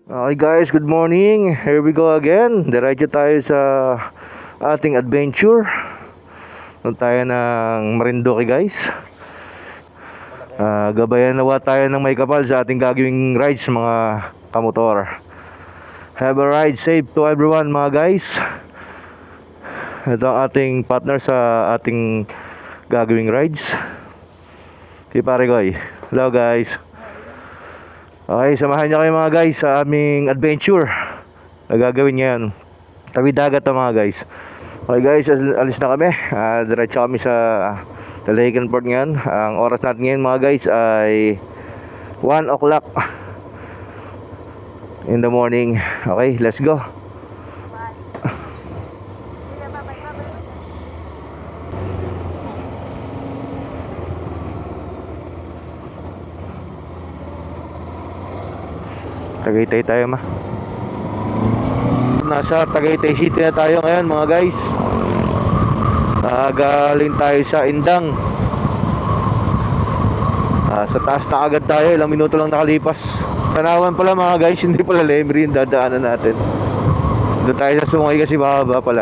Okay guys, good morning. Here we go again. Diretso tayo sa ating adventure. Doon tayo ng Marinduque guys. Gabayan nawa tayo ng may kapal sa ating gagawing rides mga kamotor. Have a ride safe to everyone mga guys. Ito ang ating partner sa ating gagawing rides, si Pare Koy. Hello guys. Okay, samahan niyo kayo mga guys sa aming adventure na gagawin ngayon. Tawid dagat na mga guys. Okay guys, alis na kami. Diretso kami sa Dalahican Port ngayon. Ang oras natin ngayon mga guys ay 1 o'clock in the morning. Okay, let's go. Tagaytay tayo ma. Nasa Tagaytay City na tayo ngayon mga guys. Galing tayo sa Indang. Sa taas na agad tayo, ilang minuto lang nakalipas. Tanawan pala mga guys, hindi pala Lemery yung dadaanan natin. Doon tayo sa Sungay kasi bababa pala.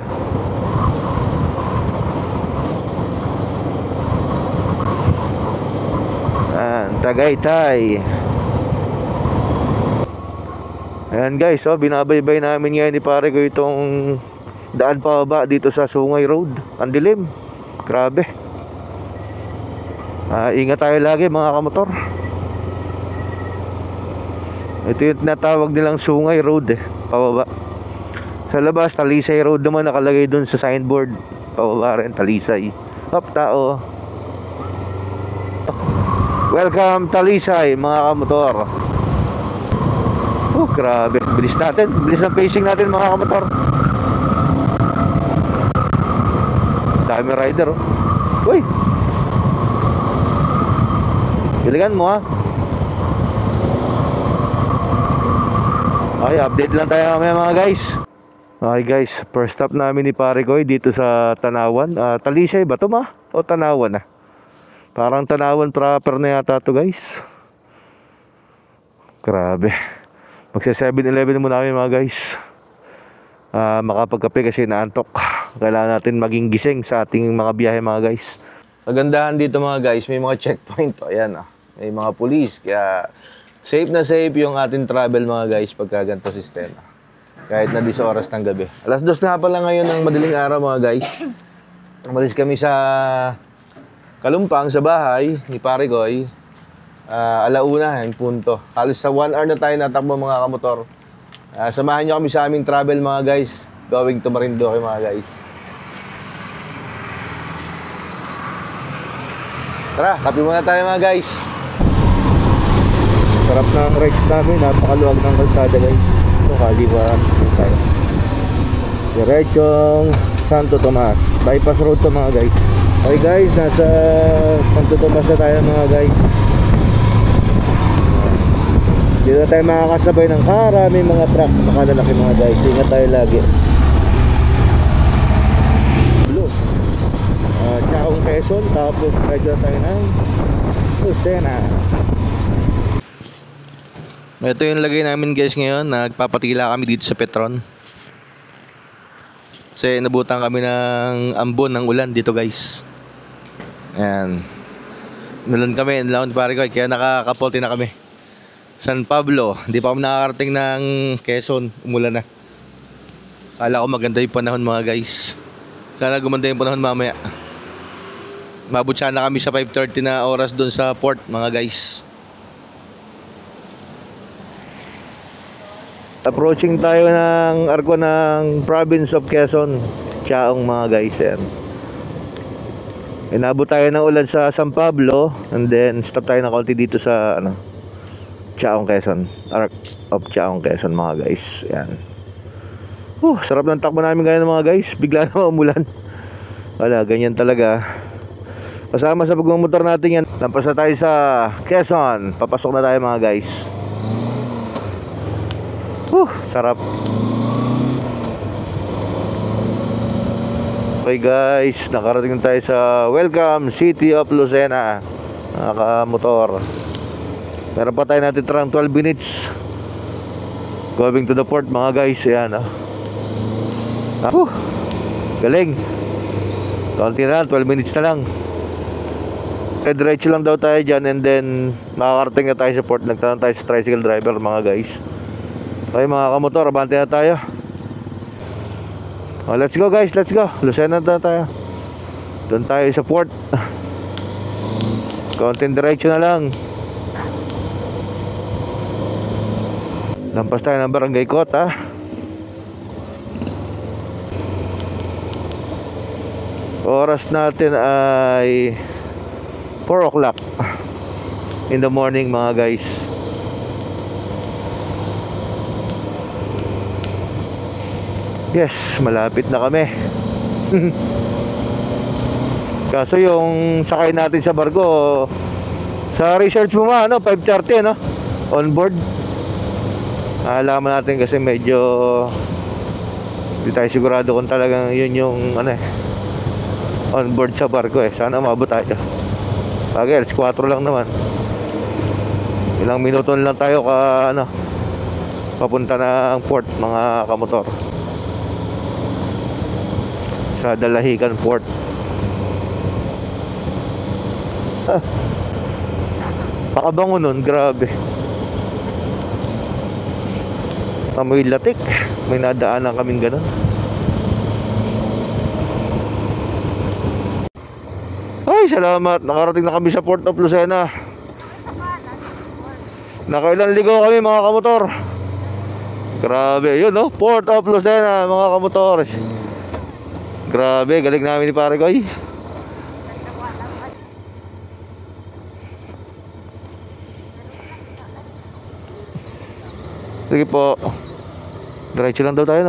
Tagaytay. Ayan guys, binabaybay namin ngayon ni Pare ko itong daan pababa dito sa Sungay Road. Ang dilim, grabe. Ingat tayo lagi mga kamotor. Ito yung tinatawag nilang Sungay Road pababa. Sa labas, Talisay Road naman nakalagay dun sa signboard. Pababa rin, Talisay. Hop, tao. Welcome Talisay mga kamotor. Grabe, bilis natin. Bilis ng pacing natin mga kamotor. Dami rider Uy, biligan mo ha. Okay, update lang tayo mga guys. Okay guys, first stop namin ni Pare Koy dito sa Tanawan. Talisay ba ito ma? O Tanawan na? Parang Tanawan proper na yata to guys. Grabe. Magsa 7-Eleven muna kami mga guys. Makapagkape kasi naantok. Kailangan natin maging gising sa ating mga biyahe mga guys. Magandahan dito mga guys, may mga checkpoint. Ayan may mga police. Kaya safe na safe yung ating travel mga guys pagka ganito sistema. Kahit na 10 oras ng gabi. Alas 2 na pala ngayon ng madaling araw mga guys. Umalis kami sa Kalumpang sa bahay ni Pare Koy. Alauna yung punto. Halos sa 1 hour na tayo natakbo mga kamotor. Samahan nyo kami sa aming travel mga guys. Going to Marinduque mga guys. Tara, kape muna tayo mga guys. Sarap ng rides namin. Napakaluwag ng kalsada guys. So kaliwa tayo. Diretsong Santo Tomas. Bypass road to mga guys. Okay guys, nasa Santo Tomas na tayo mga guys. Dito tayo makakasabay ng karami mga truck. Makalalaki mga guys. Ingat tayo lagi. Blue. Chaong Quezon. Tapos medyo tayo ng Lucena. Ito yung lagay namin guys ngayon. Nagpapatila kami dito sa Petron. Kasi nabutan kami ng ambon ng ulan dito guys. Ayan. Nalan kami. Nalan Pare Koy. Kaya nakakapulti na kami. San Pablo, hindi pa kami nakakarating ng Quezon, umulan na. Kala ko maganda yung panahon mga guys. Sana gumanda yung panahon mamaya. Mabot sana kami sa 5:30 na oras doon sa port mga guys. Approaching tayo ng arko ng province of Quezon, Chaong mga guys. Yan. Inabot tayo ng ulan sa San Pablo and then stop tayo ng konti dito sa Chaong Quezon, Arc of Chaong Quezon mga guys. Yan. Sarap ng takbo namin ngayon mga guys. Bigla na umulan. Wala, ganyan talaga. Kasama sa pagmamotor natin yan. Lampas na tayo sa Quezon. Papasok na tayo mga guys. Sarap. Okay guys, nakarating tayo sa Welcome City of Lucena. Mga motor. Meron pa tayo natin 12 minutes Going to the port mga guys. Ayan, galing. Konti na lang, 12 minutes na lang. Diretso lang daw tayo dyan, and then makakarating na tayo sa port. Nagtanong tayo sa tricycle driver mga guys. Okay mga kamotor, abante na tayo. Let's go guys, let's go. Lucena na tayo. Doon tayo sa port. Konting diretso na lang. Lampas tayo ng Barangay Kota. Oras natin ay 4 o'clock in the morning mga guys. Yes, malapit na kami. Kaso yung sakay natin sa barko, sa research mo 5:30 on board. Alaman natin kasi medyo hindi tayo sigurado kung talagang yun yung on board sa barko Sana umabot tayo. Bagay, 4 lang naman. Ilang minuto lang tayo papunta na ang port mga kamotor. Sa Dalahican Port. Pakabango nun, grabe. Amoy latik. May nadaanan kaming ganun. Ay, salamat. Nakarating na kami sa Port of Lucena. Nakailan ligaw kami mga kamotor. Grabe, yun Port of Lucena mga kamotor. Grabe, galing namin ni pare ko. Sige po. Diretso lang daw tayo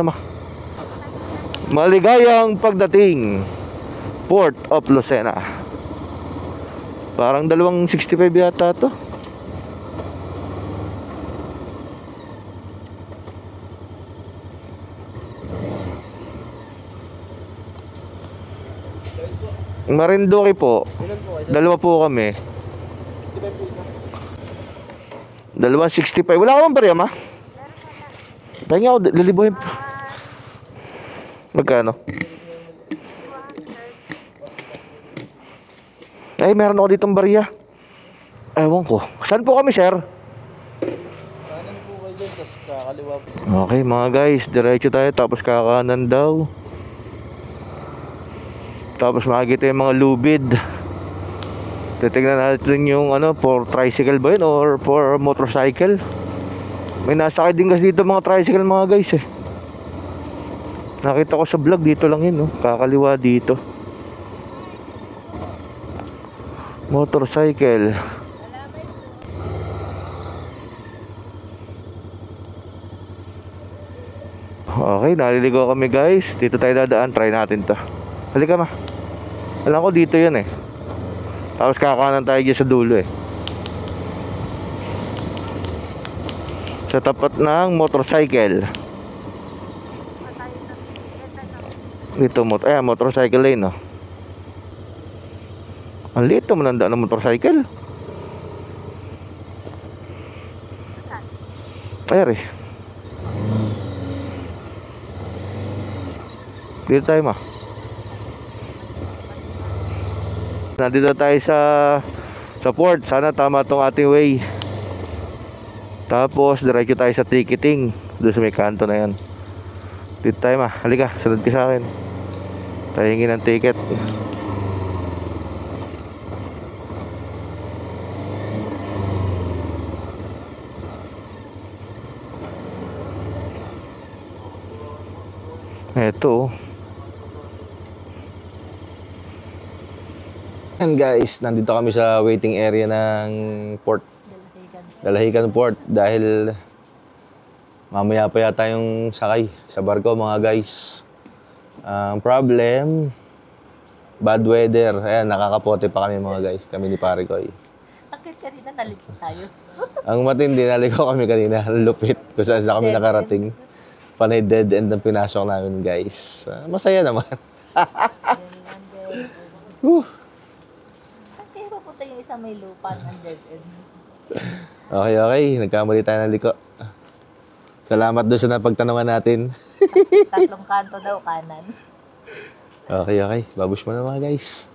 Maligayang pagdating Port of Lucena. Parang 265 yata to. Marinduque po. Dalawa po kami. 265. Wala ka bang barya, ma? Pahinga ako, lilibuhin. Magkano? Ay, meron ako ditong barya. Ewan ko. Saan po kami, sir? Kanan po kayo dyan, tapos kakaliwa po. Okay, mga guys. Diretso tayo, tapos kakanan daw. Tapos makikita yung mga lubid. Titignan natin yung for tricycle ba yun or for motorcycle. May nasakay din kasi dito mga tricycle mga guys Nakita ko sa vlog, dito lang yun kakaliwa dito. Motorcycle. Okay, naliligaw kami guys. Dito tayo dadaan, try natin to. Halika ma. Alam ko dito yun Tapos kakanan tayo dyan sa dulo Sa tapat ng motorcycle. Dito motorcycle lane Ang liit naman ang daan ng motorcycle. Ayari. Dito tayo ma. Nandito tayo sa port. Sana tama tong ating way. Tapos diretso tayo sa ticketing. Doon sa may kanto na yan. Dito tayo ma. Halika, sunod ka sa akin. Tayo hingin ng ticket. Eto. And guys, nandito kami sa waiting area ng port. Dalahican Port. Dahil mamaya pa yata yung sakay sa barko mga guys. Ang problem, bad weather. Ayan, nakakapote pa kami mga guys. Kami ni pare ko Bakit kanina naligpo tayo? Ang matindi, naligaw kami kanina. Lupit. Kung saan sa kami nakarating. Panay dead end ang pinasok namin guys. Masaya naman. Kaya papunta yung isang may lupa ng dead end. Okay. Nagkamali tayo ng liko. Salamat doon sa napagtanungan natin. Tatlong kanto daw, kanan. Okay. Babush mo na mga guys.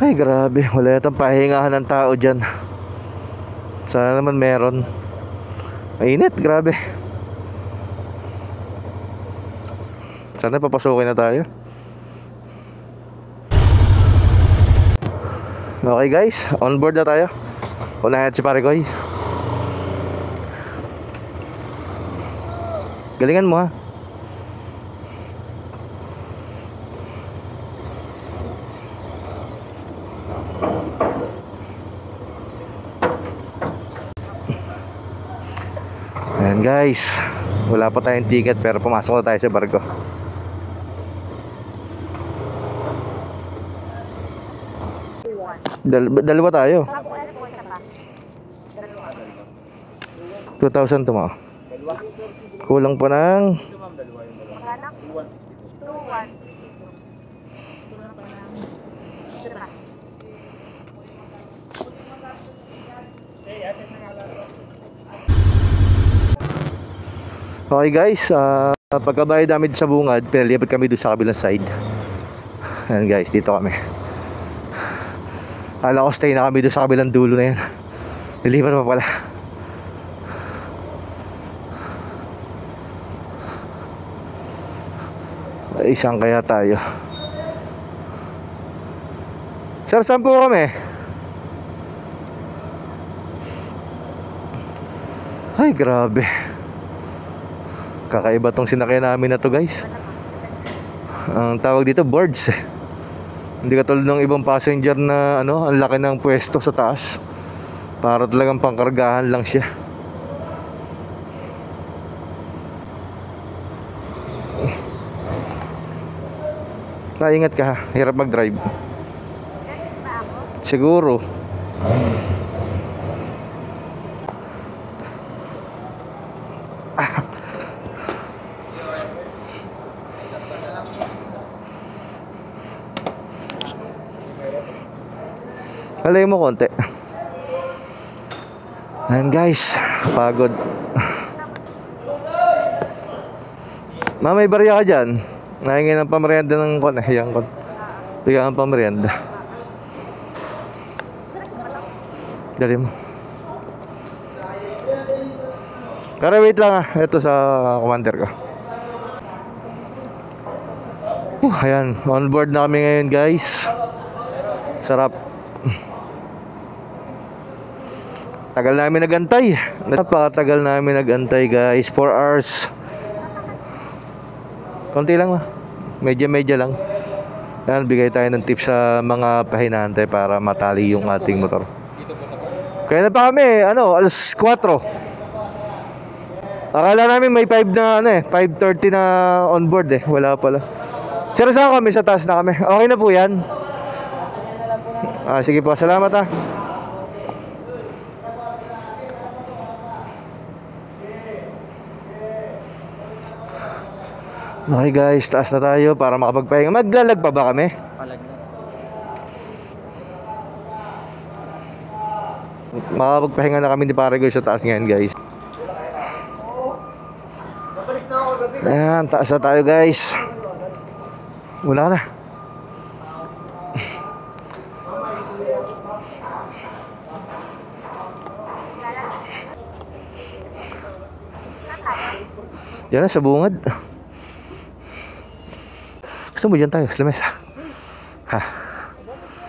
Ay, grabe. Wala yatang pahingahan ng tao dyan. Sana naman meron. Mainit, grabe. Sana papasukin na tayo. Okay guys, on board na tayo. Unahin si Pare Koy. Galingan mo ha. Ayan guys, wala pa tayong ticket pero pumasok na tayo sa barko. Dalawa tayo. 2,000 to mo. Kulang pa ng Ito ma'am, dalawa yung dalawa. 2,162. Okay guys, pagkabayad namin sa bungad, pinalipat kami doon sa kabilang side. Ayan guys, dito kami. Akala ko stay na kami doon sa kabilang dulo na yan. Nilipat pa pala. Isang kaya tayo. Sir, saan po kami? Ay, grabe. Kakaiba tong sinakyan namin na to guys. Ang tawag dito, birds. Hindi katulad ng ibang passenger na ano, ang laki ng pwesto sa taas. Para talagang pangkargahan lang siya. Naingat ka ha, hirap mag-drive. Siguro. Malay mo konti. Ayan guys, pagod. Ma, may barya ka dyan. Nahingi ng pamerienda ng kon. Ayan kon. Bigyan ng pamerienda. Dali mo. Pero wait lang ah. Ito sa commander ko. Ayan, on board na kami ngayon guys. Sarap. Tagal namin nagantay. Napakatagal namin nagantay guys. 4 hours. Konti lang ah. Medya lang. Yan, bigay tayo ng tips sa mga pahinante para matali yung ating motor. Kaya na pa kami, alas 4. Akala namin may 5 na 5:30 na on board eh. Wala pala. Sir, saan kami? Sa taas na kami. Okay na po yan. Sige po, salamat ah. Okay guys, taas na tayo para makapagpahinga. Maglalag pa ba kami? Palag na. Makapagpahinga na kami ni Pare Koy sa taas ngayon guys. Ayan, taas na tayo guys. Una ka na. Diyan na sa bungad. Gusto mo dyan tayo sa lamesa? Ha?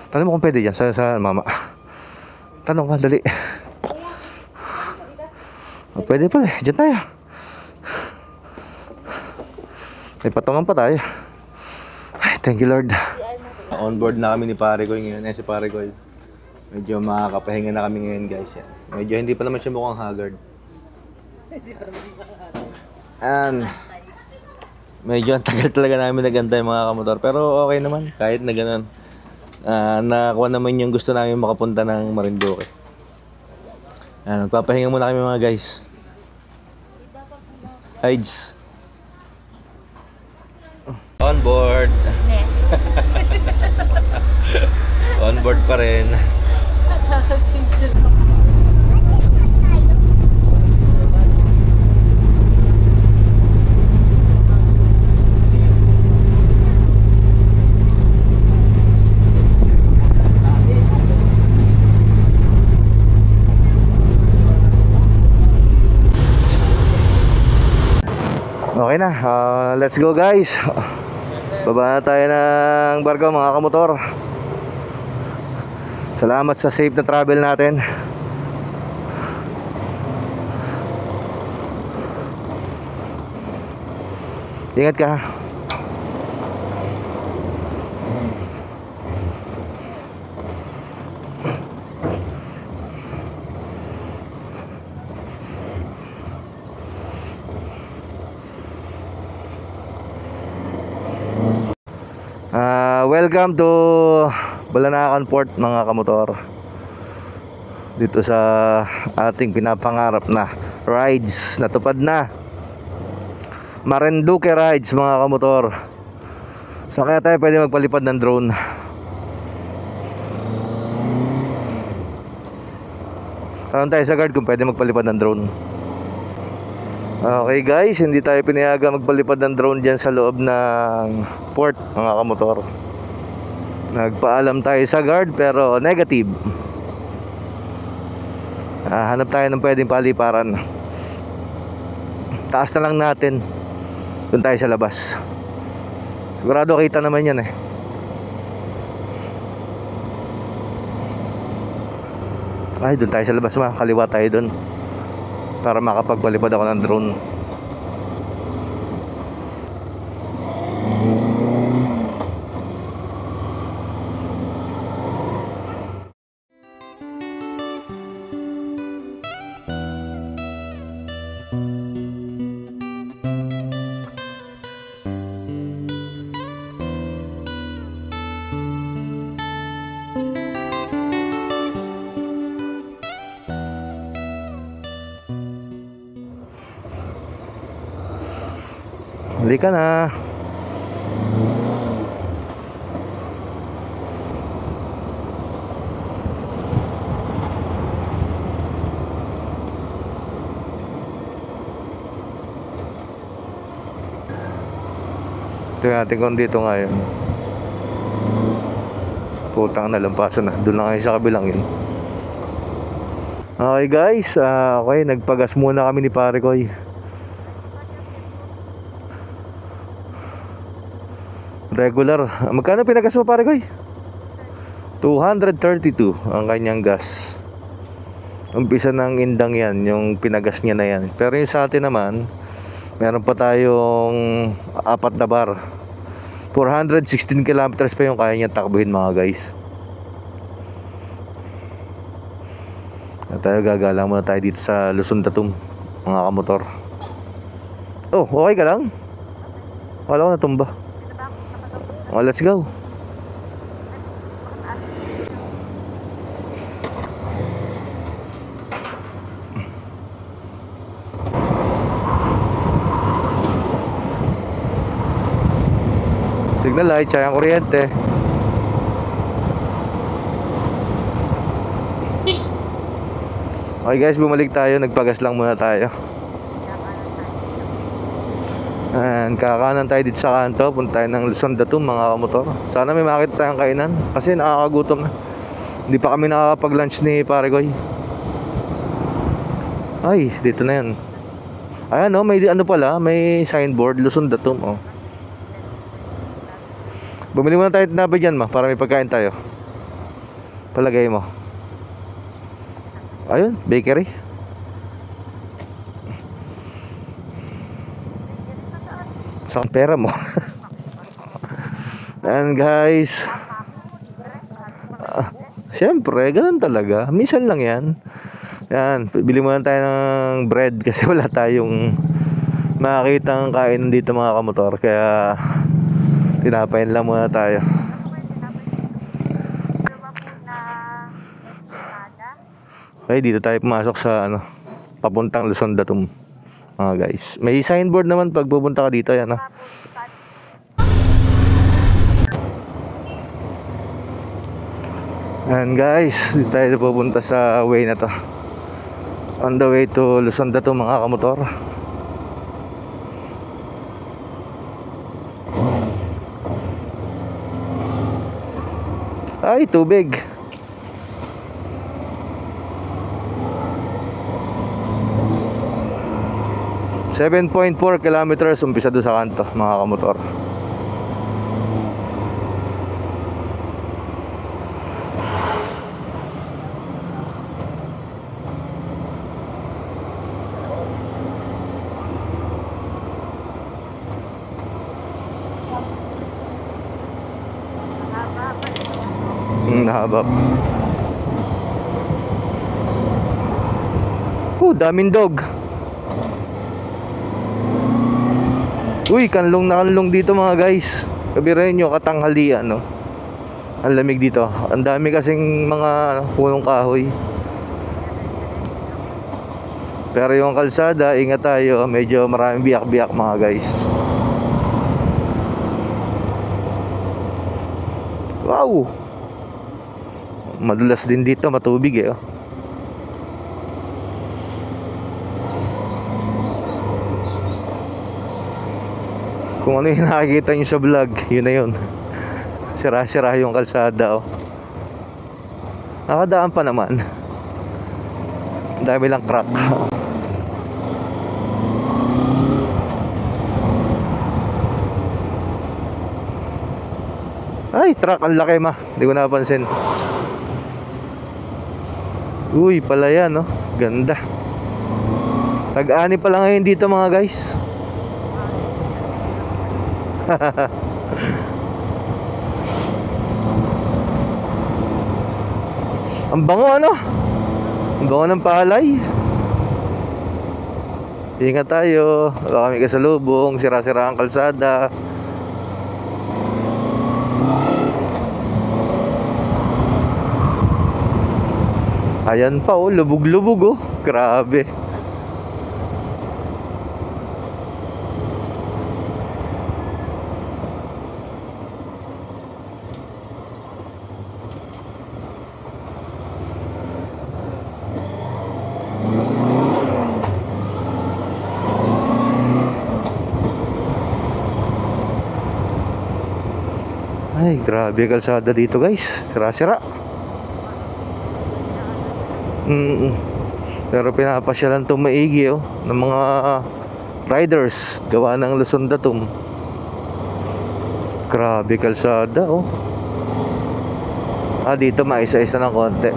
Tanong mo kung pwede dyan sa mama. Tanong ka, dali. Pwede pala eh, dyan tayo. May patungan pa tayo. Ay, thank you Lord. On board na kami ni Pare Koy ngayon. Si Pare Koy. Medyo makakapahinga na kami ngayon guys. Yan. Medyo hindi pa naman siya mukhang haggard. And medyo ang tagal talaga namin nagantay mga kamotor. Pero okay naman, kahit na ganun. Nakakuha naman yung gusto namin makapunta ng Marinduque. Magpapahinga muna kami mga guys. Hides. On board. On board pa rin. Okay na, let's go guys. Baba na tayo ng barko mga kamotor. Salamat sa safe na travel natin. Ingat ka. Welcome to Balanacan Port mga kamotor. Dito sa ating pinapangarap na rides, natupad na. Marinduque rides mga kamotor. Saan kaya tayo pwede magpalipad ng drone? Tanong tayo sa guard kung pwede magpalipad ng drone. Okay guys, hindi tayo pinayaga magpalipad ng drone dyan sa loob ng port mga kamotor. Nagpaalam tayo sa guard pero negative. Hanap tayo ng pwedeng paliparan. Taas na lang natin. Doon tayo sa labas. Sigurado kita naman yan eh. Ay, doon tayo sa labas ma. Kaliwa tayo doon para makapagpalipad ako ng drone. Halika na. Tingnan natin kung dito ngayon. Putang na, lampasan na. Doon na kayo sa kabilang yun. Okay guys, okay, nagpagas muna kami ni Pare Koy. Regular. Magkano pinagas mo Pare Koy? 232 ang kanyang gas. Umpisa ng indang yan, yung pinagas niya na yan. Pero yung sa atin naman, meron pa tayong 4 na bar. 416 kilometers pa yung kaya niya takbuhin mga guys. At tayo gagala muna tayo dito sa Luzon Datum mga kamotor. Oh, okay ka lang? Wala ko natumba. Oh, let's go. Signal light, sayang kuryente. Okay guys, bumalik tayo. Nagpagas lang muna tayo. And kakanan tayo dito sa kanto. Punta tayo ng Luzon Datum mga kamotor. Sana may makita tayong kainan kasi nakakagutom na. Hindi pa kami nakakapag-lunch ni Pare Koy. Ay, dito na yan. Ayan o, may ano pala. May signboard, Luzon Datum oh. Bumili muna tayo tinapay dyan ma, para may pagkain tayo. Palagay mo. Ayun, bakery. Saan pera mo? And guys, siyempre, ganun talaga. Minsan lang yan. Yan, bili muna tayo ng bread kasi wala tayong makakitang kain dito mga kamotor. Kaya tinapain lang muna tayo. Okay, dito tayo pumasok sa ano, papuntang Luzon Datum mga guys. May signboard naman pag pupunta ka dito, yan ah. And guys, dito tayo pupunta sa way na to. On the way to Luzon Datum mga kamotor. Ay, tubig. 7.4 kilometers umpisa doon sa kanto, mga kamotor. Nahaba. Daming dog. Uy, kanlong na kanlong dito mga guys. Kabirain nyo, katanghalian, no? Ang lamig dito. Ang dami kasing mga punong kahoy. Pero yung kalsada, ingat tayo. Medyo maraming biyak-biyak mga guys. Wow! Madulas din dito, matubig eh. Oh. Kung ano yung nakikita nyo sa vlog, yun na yun. Sira-sira yung kalsada, oh. Nakadaan pa naman. Ang dami lang crack. Ay, truck, ang laki ma. Hindi ko napansin. Uy, pala yan, no? Ganda. Tag-ani pa lang ngayon dito mga guys. Ang bango, ano? Ang bango ng palay. Ingat tayo. Baka may kasalubong, sira-sira ang kalsada. Ayan pa, oh, lubog-lubog, oh. Grabe. Ay, grabe kalsada dito guys. Sira-sira. Pero pinapasyalan itong maigi, oh, ng mga riders gawa ng Luzon Datum. Grabe kalsada, oh. Dito maisa-isa ng konti.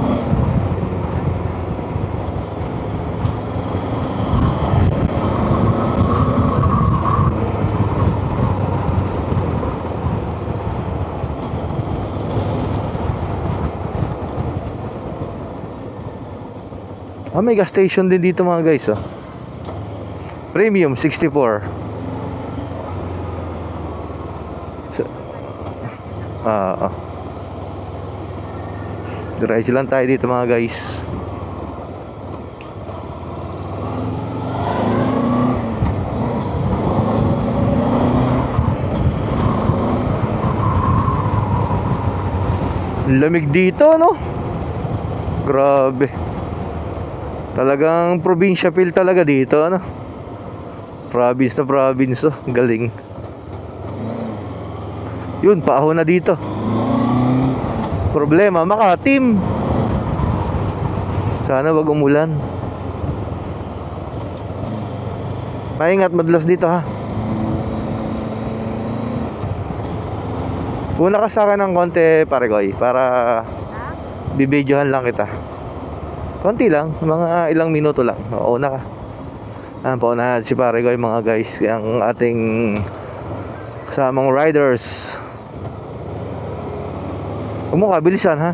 May gas station din dito mga guys, oh. Premium 64. Diretso lang tayo dito mga guys. Lamig dito, no? Grabe. Talagang probinsya feel talaga dito, ano? Province na province, oh. Galing. Yun, paahon na dito. Problema, makatim. Sana wag umulan. Maingat, madalas dito, ha. Una ka sa akin ng konti, pare Koy, para bibidyohan lang kita. Konti lang, mga ilang minuto lang. Una ka. Paunahan si pare Koy mga guys, ang ating kasamang riders. Huwag mo kabilisan, ha.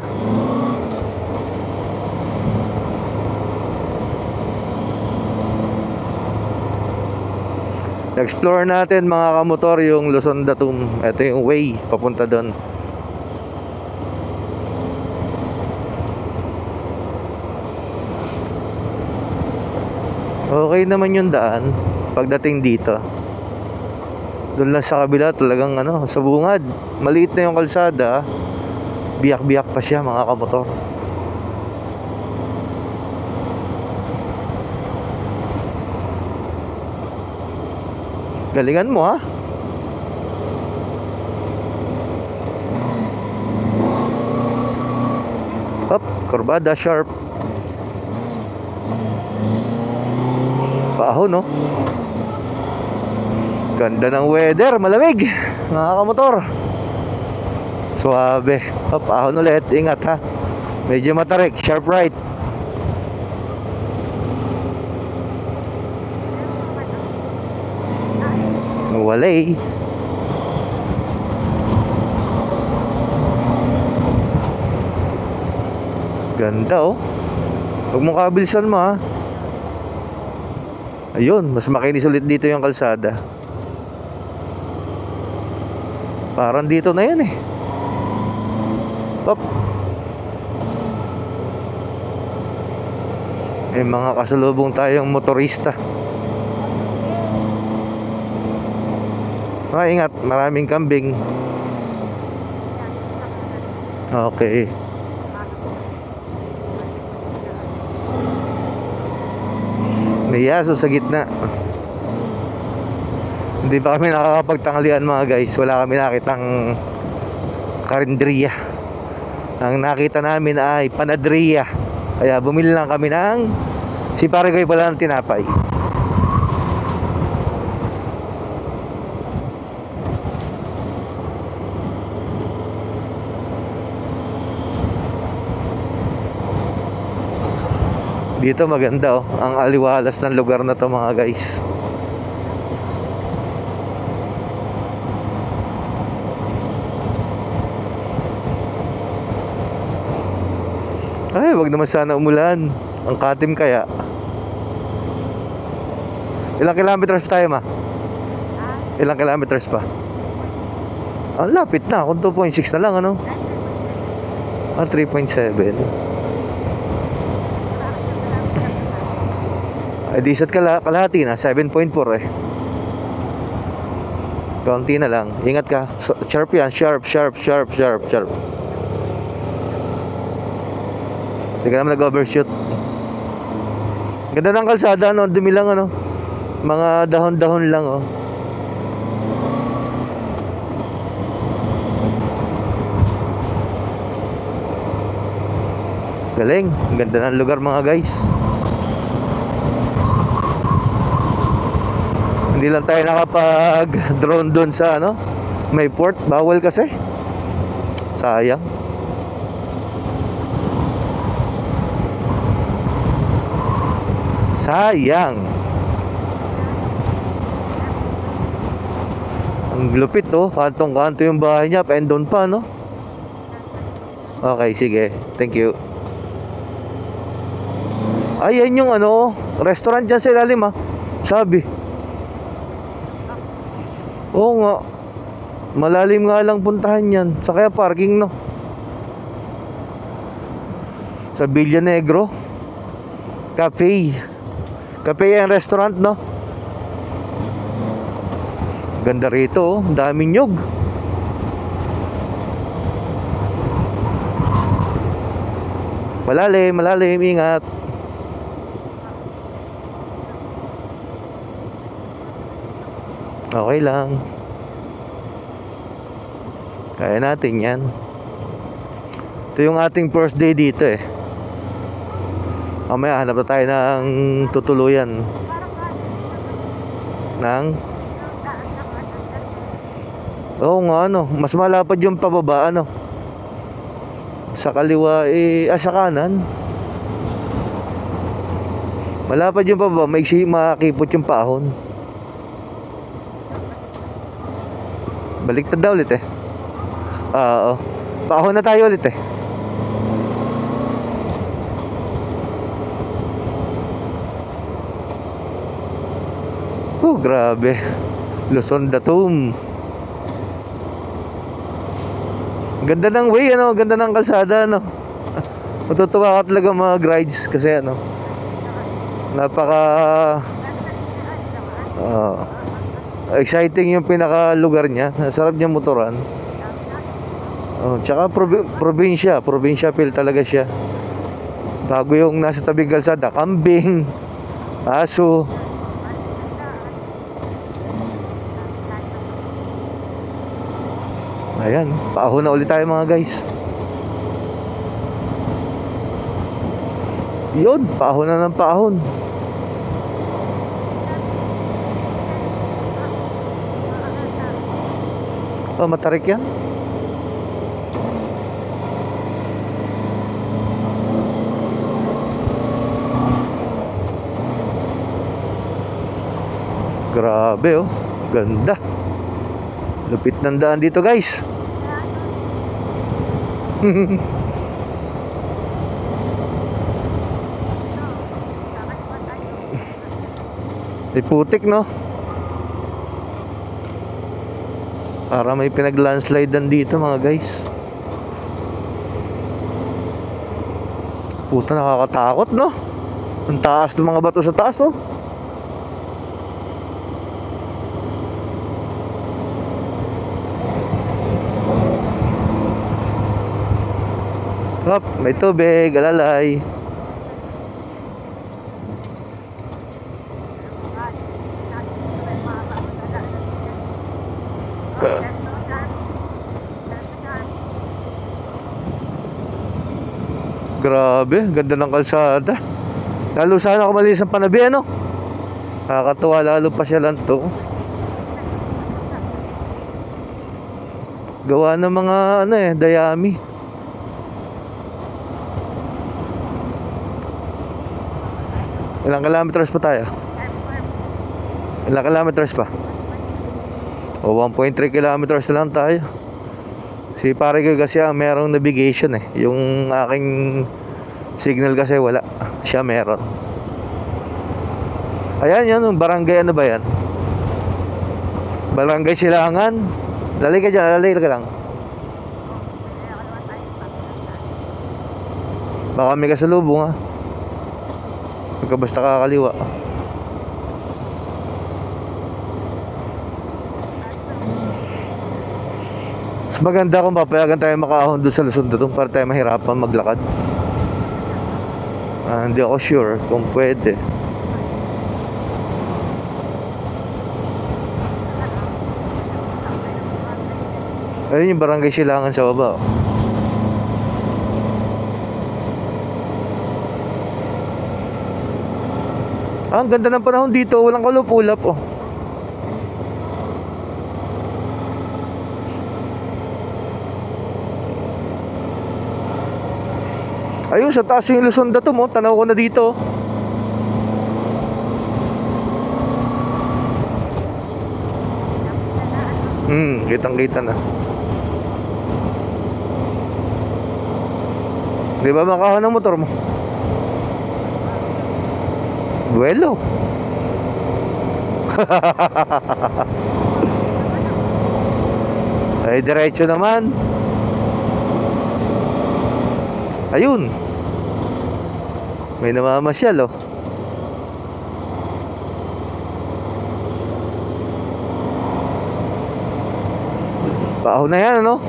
Explore natin mga kamotor yung Luzon Datum. Ito yung way papunta doon. Okay naman yung daan pagdating dito. Doon lang sa kabila talagang ano, sa bungad. Maliit na yung kalsada. Biyak-biyak pa siya mga kamotor. Galingan mo, ha. Hop, kurbada sharp. Paahon, no? Ganda ng weather, malamig mga kamotor. Suabe. Hop, ahon ulit, ingat ha. Medyo matarik, sharp right. Walay. Ganda oh. Huwag mong kabilisan mo ha. Ayun, mas makinis ulit dito yung kalsada. Parang dito na yan eh. Hop. May mga kasalubong tayong motorista. Ingat, maraming kambing. Okay. May yaso sa gitna. Hindi pa kami nakakapagtanghalian mga guys. Wala kami nakitang karinderiya. Ang nakita namin ay panadriya. Kaya bumili lang kami ng si Paragay pala ng tinapay. Dito maganda oh, ang aliwalas ng lugar na to mga guys. Ay, wag naman sana umulan. Ang katim kaya. Ilang kilometers tayo ma? Ilang kilometers pa? Ang lapit na, kung 2.6 na lang ano? 3.7. Ay di isa't kalahati na 7.4 eh. Kaunti na lang. Ingat ka. Sharp yan. Sharp. Hindi ka naman nag-overshoot. Ganda ng kalsada ano. Dumi lang ano. Mga dahon-dahon lang oh. Galing. Ganda ng lugar mga guys. Hindi lang tayo nakapag-drone doon sa ano, may port, bawal kasi. Sayang. Sayang. Ang lupit oh, kantong-kanto yung bahay niya, pa and doon pa no. Okay, sige. Thank you. Ay, yan yung ano, restaurant dyan sa ilalim ah. Sabi. Oo nga. Malalim nga lang puntahan yan. Sa kaya parking no. Sa Villa Negro Cafe. Cafe and restaurant no. Ganda rito oh. Daming nyug. Malalim, malalim, ingat. Okay lang. Kaya natin yan. Ito yung ating first day dito eh. Mamaya hanap na tayo ng tutuluyan. Oo nga ano. Mas malapad yung pababa ano. Sa kaliwa sa kanan. Malapad yung pababa. Maiksi makakipot yung paahon. Baliktad na ulit eh. Oo. Paahon na tayo ulit eh. Grabe. Luzon Datum. Ganda ng way ano, ganda ng kalsada ano. Matutuwa ka talaga mag-rides kasi ano. Napaka exciting yung pinaka-lugar niya. Sarap niya motoran. Tsaka probinsya feel talaga siya. Bago yung nasa tabing kalsada, kambing, aso. Ayan, paahon na ulit tayo mga guys. Yun, paahon na ng paahon. Oh, matarik yan. Grabe oh. Ganda. Lupit ng daan dito guys. May putik no. Para may pinag-landslidean dito mga guys. Puta, nakakatakot no. Ang taas ng mga bato sa taas oh. Hop, may tubig, alalay. Grabe, ganda ng kalsada. Lalo sana kung malinis ang panabi, ano? Nakakatuwa, lalo pa siya lang to. Gawa ng mga ano dayami. Ilang kilometers pa tayo? Ilang kilometers pa? O 1.3 kilometers na lang tayo. Si pare ko kasi merong navigation yung aking signal kasi wala. Siya meron. Ayan yun, barangay ano ba yan? Barangay Silangan. Lali ka dyan, lali ka lang. Baka may kasalubong ha. Pagka basta kakaliwa. Mas maganda kung papayagan tayo makaahon doon sa Luzon doon para tayo mahirapan maglakad. Hindi ako sure kung pwede. Ayun yung barangay Silangan sa baba. Ang ganda ng panahon dito, walang kulap-ulap oh. Ayun, sa taas yung Luzon Datum oh. Tanaw ko na dito. Kitang-kita na. Di ba makahan ang motor mo? Duelo. Ay, diretso naman. Ayun. May namamasyal oh. Paahon na yan ano.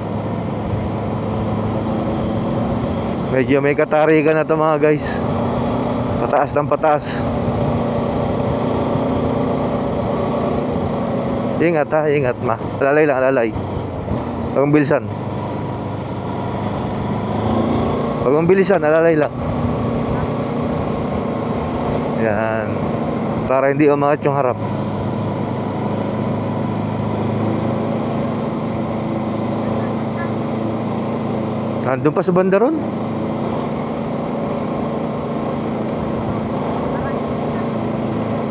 Medyo may katarikan na to mga guys. Pataas ng pataas. Ingat ha, ingat ma. Alalay lang, alalay. Huwag mong bilisan. Huwag mong bilisan, alalay lang. Yan. Para hindi umangat yung harap. Nandun pa sa banda ron.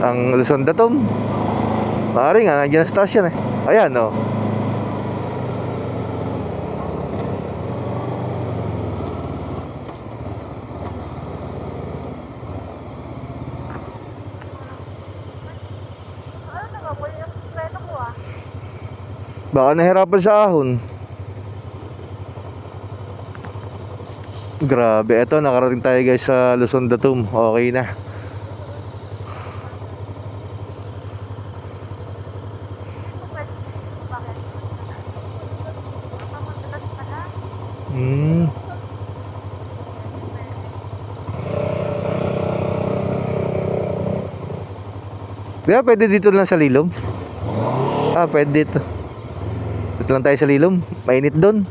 Ang Luzon Datum. Maaari nga, nandiyan ang stasyon Ayan oh. Baka nahirapan sa ahon. Grabe, eto nakarating tayo guys sa Luzon Datum. Okay na. Di ba pwede dito lang sa Lilom? Pwede dito. Dito lang tayo sa Lilom. Mainit doon.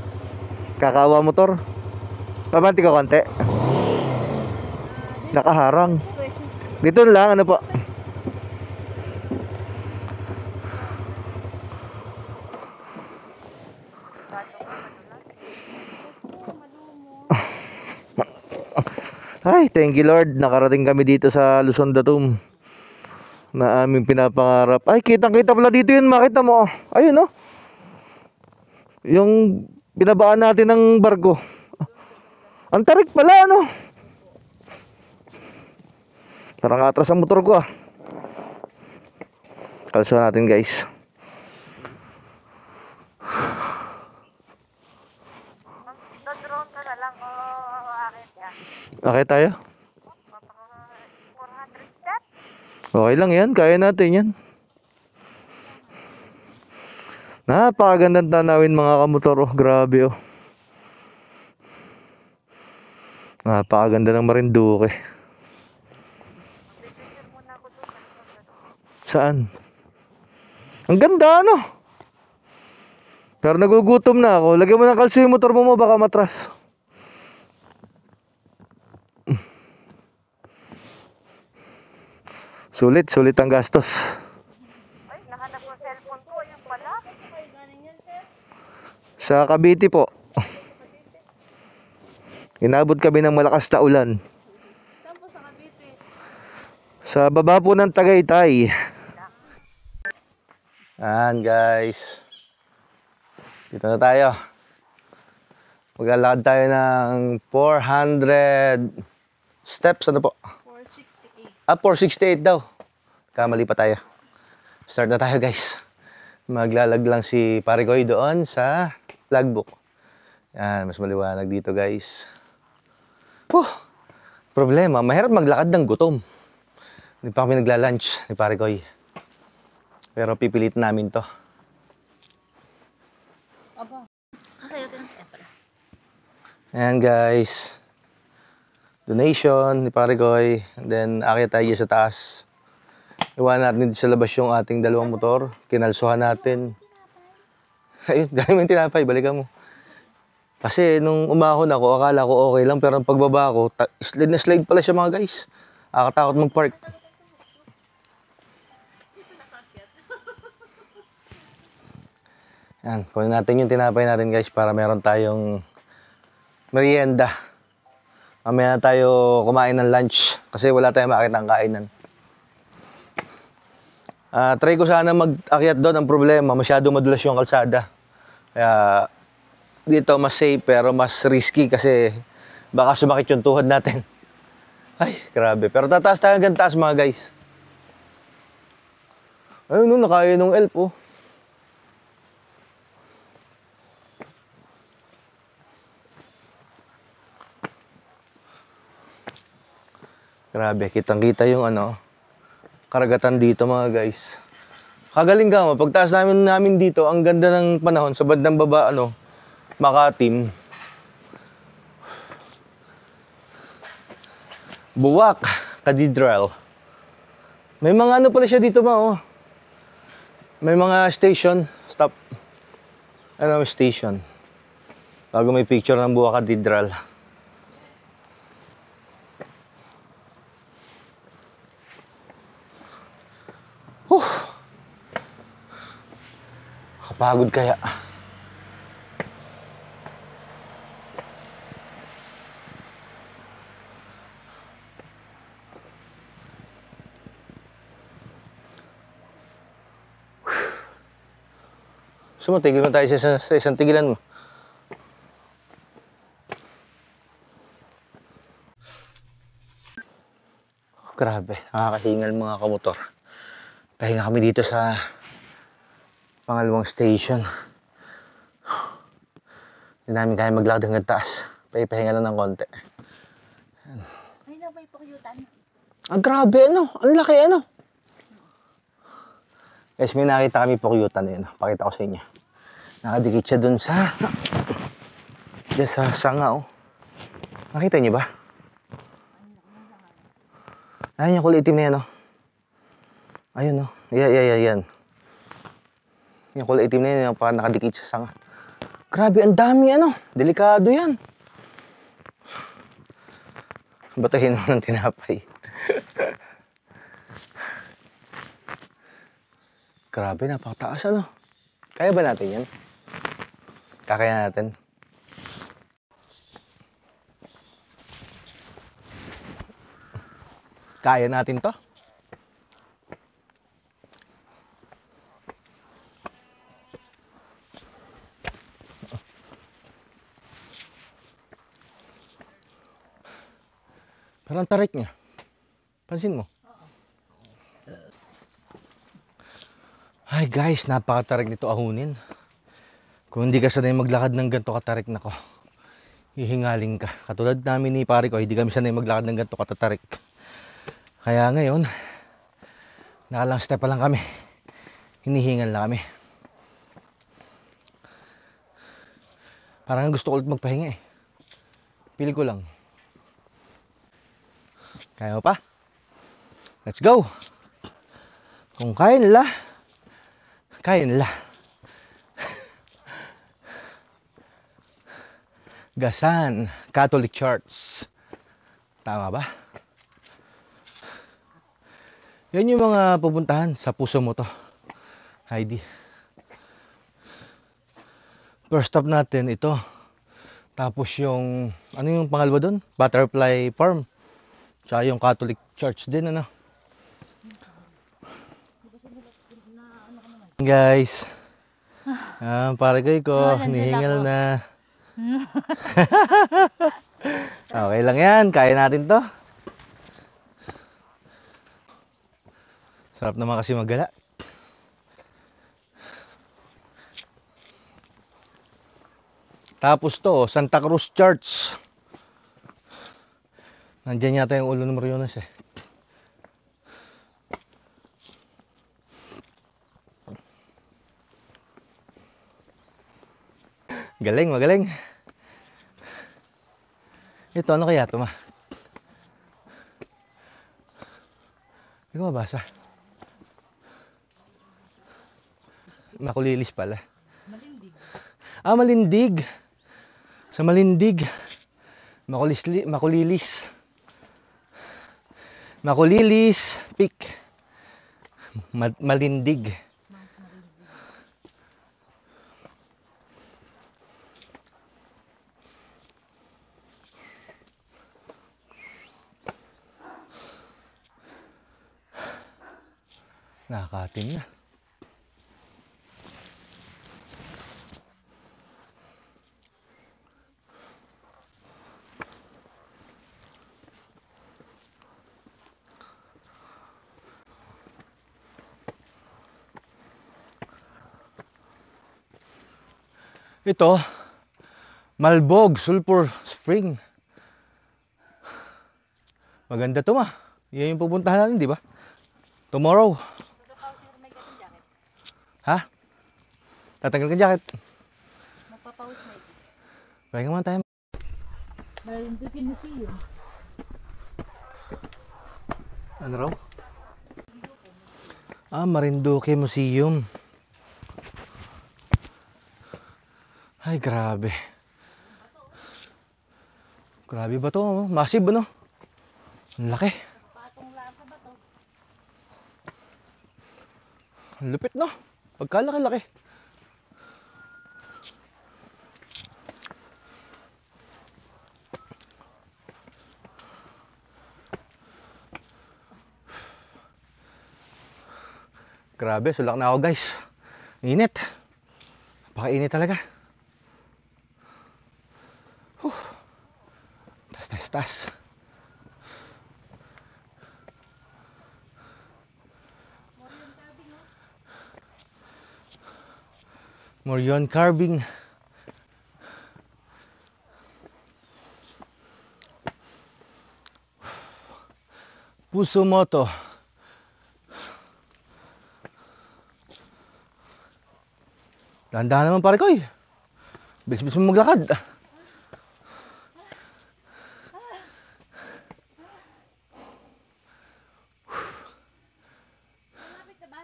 Kakawa motor. Pabanti ka konti. Nakaharang. Dito lang, ano po? Ay, thank you Lord. Nakarating kami dito sa Luzon, Datum. Na aming pinapangarap. Ay, kitang-kita pala dito yun. Makita mo. Ayun, oh. Yung binabaan natin ng barko. Ang tarik pala, ano? Parang atras ang motor ko, ah. Kalsuhan natin, guys. Drone ka na lang o akit ya. Okay tayo? 400 steps? Okay lang yan. Kaya natin yan. Napakagandang tanawin mga kamotor, oh. Grabe, oh. Napakaganda ng Marinduque. Pipicture muna ako doon. Saan? Ang ganda, ano? Pero nagugutom na ako. Lagyan mo ng kalso yung motor mo, baka matras. Sulit ang gastos. Ay, nahanap ko cellphone ko. Ayun pala. Sa Cavite po. Inabot kami ng malakas na ulan. Saan po sa Cavite? Sa baba po ng Tagaytay. Ayan guys. Dito na tayo. Maglalakad tayo ng 400 steps. Ano po? 468. 468 daw. Kamali pa tayo. Start na tayo guys. Maglalag lang si Parigoy doon sa logbook. Yan, mas maliwanag dito guys. Problema, mahirap maglakad ng gutom. Hindi pa kami nagla-lunch ni Parigoy. Pero pipilit namin to. Aba. Masaya din. Ayan guys. Donation ni Parigoy. And then, akit tayo sa taas. Iwan natin dito sa labas yung ating dalawang motor. Kinalsuhan natin. Ayun, dahil mo yung tinapay. Balikan mo. Kasi nung umahon ako, akala ko okay lang. Pero ang pagbaba ko, slide na slide pala siya mga guys. Akatakot mag-park. Yan, kunin natin yung tinapay natin guys para meron tayong merienda. Mamaya na tayo kumain ng lunch kasi wala tayong makita ng kainan. Try ko sana mag-akyat doon. Ang problema, masyado madulas yung kalsada. Kaya dito mas safe pero mas risky kasi baka sumakit yung tuhod natin. Ay, grabe. Pero tataas tayo hanggang taas mga guys. Ayun no, nakaya nung elf oh. Grabe, kitang-kita yung ano, karagatan dito mga guys. Kagaling ka mo, pagtaas namin dito, ang ganda ng panahon sa bandang baba, ano, Makatim. Buwak, Cathedral. May mga ano pala siya dito ma, oh. May mga station, stop. Ano, station. Bago may picture ng Buwak Cathedral. Kapagod kaya. So, tigil mo tayo sa isang tigilan mo. Grabe, nakakahingal mga kamotor. Pahinga kami dito sa pangalawang station. Hindi namin kaya maglakad hanggang taas. Pahipahinga lang ng konti. Ay, na may pakyutan. Grabe, ano? Ang laki, ano? Guys, may nakita kami pakyutan yun. Pakita ko sa inyo. Nakadikit siya dun sa... Diyan sa sanga, oh. Nakita niyo ba? Ayun yung kulay itim na yan, oh. Ayun, oh. Yan. Yung kulay itim na yan, yung parang nakadikit sa sanga. Grabe, ang dami, ano. Delikado yan. Batahin mo ng tinapay. Grabe, napakataas, ano. Kaya ba natin yan? Kakaya natin. Kaya natin to. Pero ang tarik niya. Pansin mo. Ay guys, napakatarik nito ahunin. Kung hindi ka sanay maglakad ng ganito katarik, nako, hihingaling ka. Katulad namin ni pare ko, hindi kami sanay maglakad ng ganito katatarik. Kaya ngayon, nakalang step pa lang kami. Hinihingal na kami. Parang gusto ko ulit magpahinga eh. Pili ko lang. Kaya mo pa? Let's go! Kung kaya nila, kaya nila. Gasan Catholic Church. Tama ba? Yan yung mga pupuntahan sa puso mo to, Heidi. First stop natin ito. Tapos yung, ano yung pangalawa doon? Butterfly Farm. Tsaka yung Catholic Church din, ano? Guys, pare ko, hinihingal na. Okay lang yan, kaya natin to. Sarap naman kasi maggala. Tapos to, Santa Cruz Church. Nandiyan yata yung ulo ng Mariones eh. Galing, magaling. Ito, ano kaya ito, ma? Hindi ko mabasa. Makulilis pala. Malindig. Malindig. Sa Malindig. Makulilis. Makulilis Peak. Malindig. Nakakatim na. Ito, Malbog Sulphur Spring. Maganda to, ma. Yan yung pupuntahan natin, di ba? Tomorrow. Ha? Tatanggal ka jacket. Magpapawis na ito. Pahinga muna tayo. Marindukin mo siyo. Ano raw? Marinduque Museum. Ay, grabe. Grabe ba to? Massive, ano? Ang laki. Patong lang sa bato. Ang lupit, no? Pagkalaki-laki. Grabe, sulak na ako, guys. Init. Napakainit talaga. Tas. Morion carving. Pusumoto. Dahan-dahan naman pare ko eh. Bilis-bilis mo maglakad. Malapit na ba?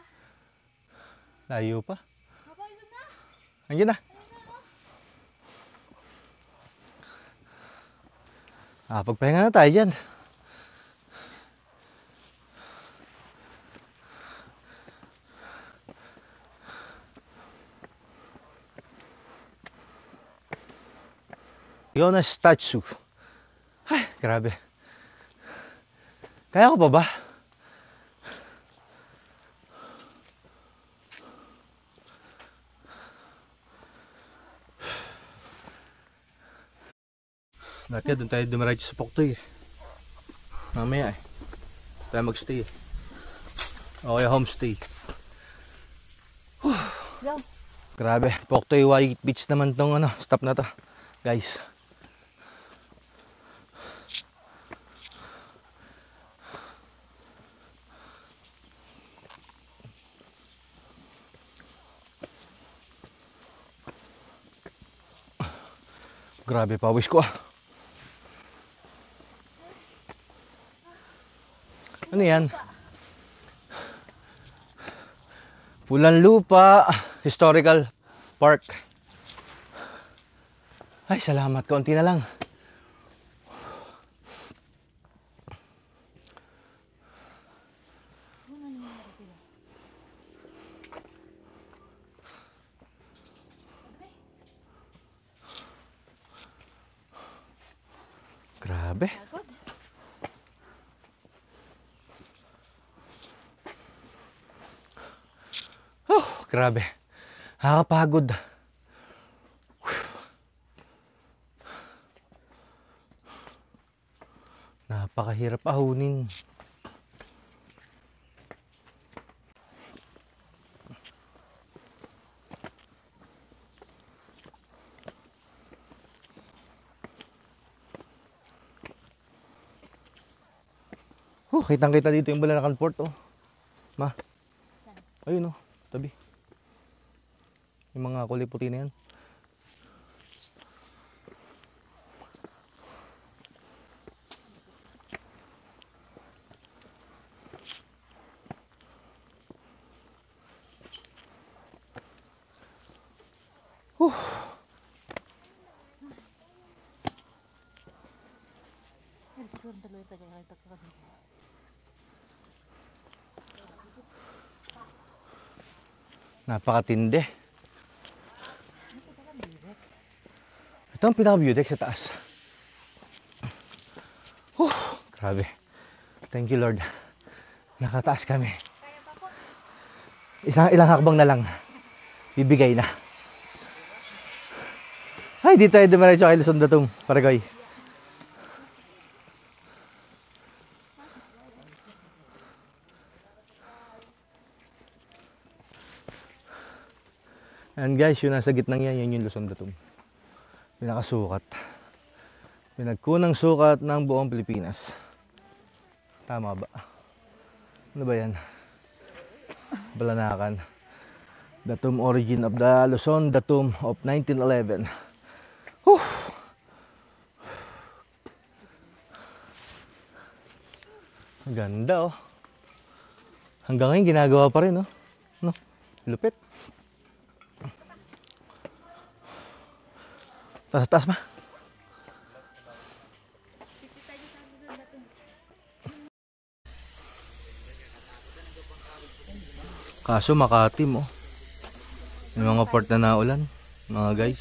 Layo pa. Papa, yun na. Andiyan na. Pagpahinga na tayo dyan. Yun na statue. Ay, grabe. Kaya ko pa ba? Dati doon tayo dumiretso sa Poktoy. Mamaya tayo magstay. O kaya homestay. Grabe, Poktoy White Beach naman tong stop na to, guys. Grabe, pawis ko. Ano yan? Pulan Lupa Historical Park. Ay, salamat. Konti na lang. Grabe. Grabe. Nakakapagod. Napakahirap ahunin. Kitang-kita dito yung Balanacan Port, oh. Ma. Ayun, oh. Tabi. Yung mga kulay puti na yan. Napakatindi. Ito ang pinaka-view deck sa taas. Grabe. Thank you, Lord. Nakataas kami. Ilang hakbang na lang. Bibigay na. Ay, dito tayo dumiretso kay Luzon Datong, Paragoy. And guys, yung nasa gitnang yan yung Luzon Datong. Pinakasukat. Pinagkunang sukat ng buong Pilipinas. Tama ba? Ano ba yan? Balanacan. The tomb origin of the Luzon, the tomb of 1911. Ang ganda, oh. Hanggang ngayon ginagawa pa rin, oh. No? Lupit. Taas ma. Kaso Makatim, oh. May mga port na naulan, mga guys.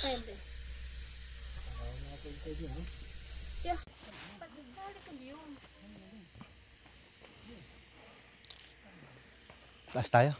Taas tayo.